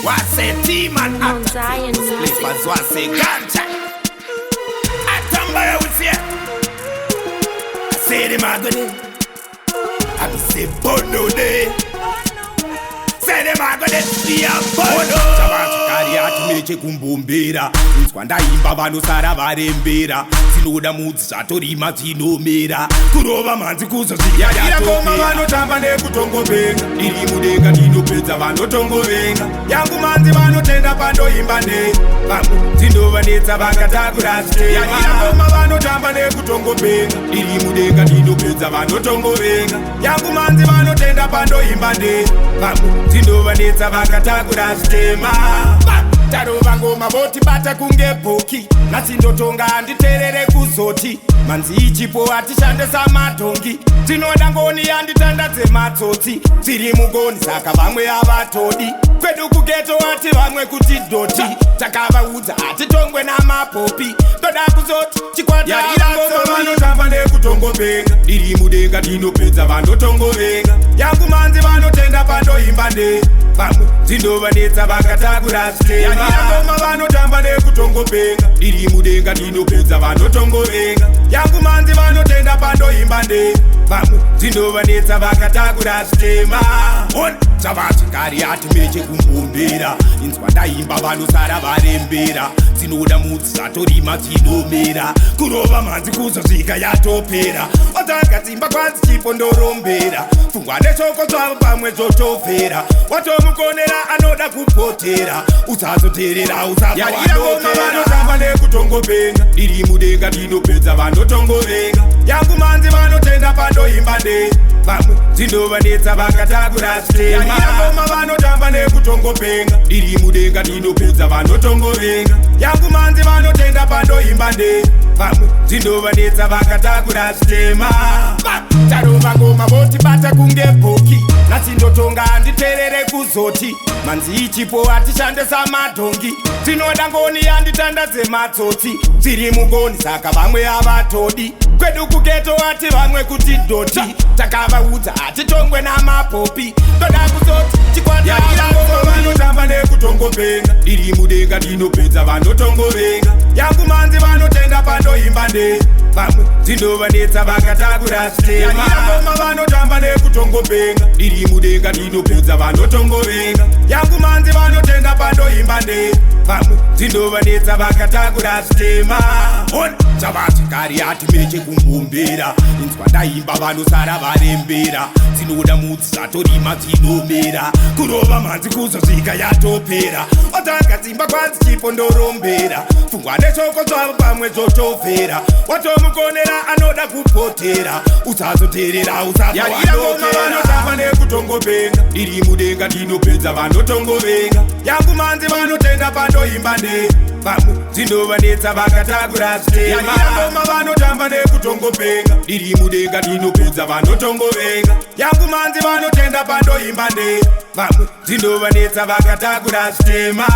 Wase team and Mount Zion music. Spliffers wase ganja. Atambaya we say. I say them agony. I be say bono day. Say them agony. Be a bono. Chavachikari atumeche kumbumbira. Inskwanda imba vanosara varembera. Tinoda mudzi zvatorima dzinomera. Kurova manzi kuzo zviyadira ngoma vanotamba nekutongovenga. Iri mudenga ndinopedza vanotongovenga. Yangu manzi vanotenda pandoimba ne. Vamwe dzindovanetsa vakatakura zvitema. Yadira ngoma vanotamba nekutongovenga. Iri mudenga ndinopedza vanotongovenga. Yangu manzi vanotenda pandoimba ne. Vamwe dzindovanetsa vakatakura zvitema. Tarova ngoma voti bata kunge bhoki. Nasindotonga anditerere kuzoti. Manzi ichipo atishande samadhongi. Tinoda ngoni yanditandadze matsotsi. Tiri mugoni saka vamwe avatodi. Kwedu kugeto ati vamwe kuti doti. Takavaudza atitongwe namapopi. Toda kuzoti chikwata yadira ngoma vanotamba nekutongovenga. Iri mudenga ndinopedza vanotongovenga. Yangu manzi vanotenda pandoimba ne. Vamwe dzindovanetsa vakatakura zvitema. Yadira ngoma vanotamba nekutongovenga. Iri mudenga ndinopedza vanotongovenga. Yangu manzi vanotenda pandoimba ne. Vamwe dzindovanetsa vakatakura zvitema. Chavachikari atumeche kumbumbira. Inzwa ndaimba vanosara varembera. Dzinoda mudzi zvatorima dzinomera. Kurova manzi kuzosvika yatopera. Watangadzimba kwanzi chipo ndorombera. Pfungwa neshoko zvavo pamwe zvotopera. Watomukonera anoda kupotera. Usazoterera usazowanokera. Vanotamba nekutongovenga. Iri mudenga ndinopedza vanotongovenga. Yangu manzi vanotenda pandoimba ne. Vamwe dzindovanetsa vakatakura zvitema. Yadira ngoma vanotamba nekutongovenga. Iri mudenga ndinopedza vanotongovenga. Yangu manzi vanotenda pandoimba ne. Vamwe dzindovanetsa vakatakura zvitema. Tarova ngoma voti bata kunge bhoki. Nasindotonga anditerere kuzoti. Manzi ichipo atishande samadhongi. Tinoda ngoni yanditandadze matsotsi. Tiri mugoni saka vamwe avatodi. Kwedu kugeto ati vamwe kuti doti. Takavaudza atitongwe namapopi. Toda kuzoti chikwata yadira ngoma vanotamba nekutongovenga. Iri mudenga ndinopedza vanotongovenga. Yangu manzi vanotenda pandoimba ne. Vamwe dzindovanetsa vakatakura zvitema. Yadira ngoma vanotamba nekutongovenga. Iri mudenga ndinopedza vanotongovenga. Yangu manzi vanotenda pandoimba ne. Vamwe dzindovanetsa vakatakura zvitema. Chavachikari atumeche kumbumbira. Inzwa ndaimba vanosara varembera. Dzinoda mudzi zvatorima dzinomera. Kurova manzi kuzosvika yatopera. Watangadzimba kwanzi chipo ndorombera. Pfungwa neshoko zvavo pamwe zvotopera. Watomukonera anoda kupotera. Usazoterera usazowanokera. Vanotamba nekutongovenga. Iri mudenga ndinopedza vanotongovenga. Yangu manzi vanotenda pandoimba ne. Vamwe dzindovanetsa vakatakura zvitema. Yadira ngoma vanotamba nekutongovenga. Iri mudenga ndinopedza vanotongovenga. Yangu manzi vanotenda pandoimba ne. Vamwe dzindovanetsa vakatakura zvitema.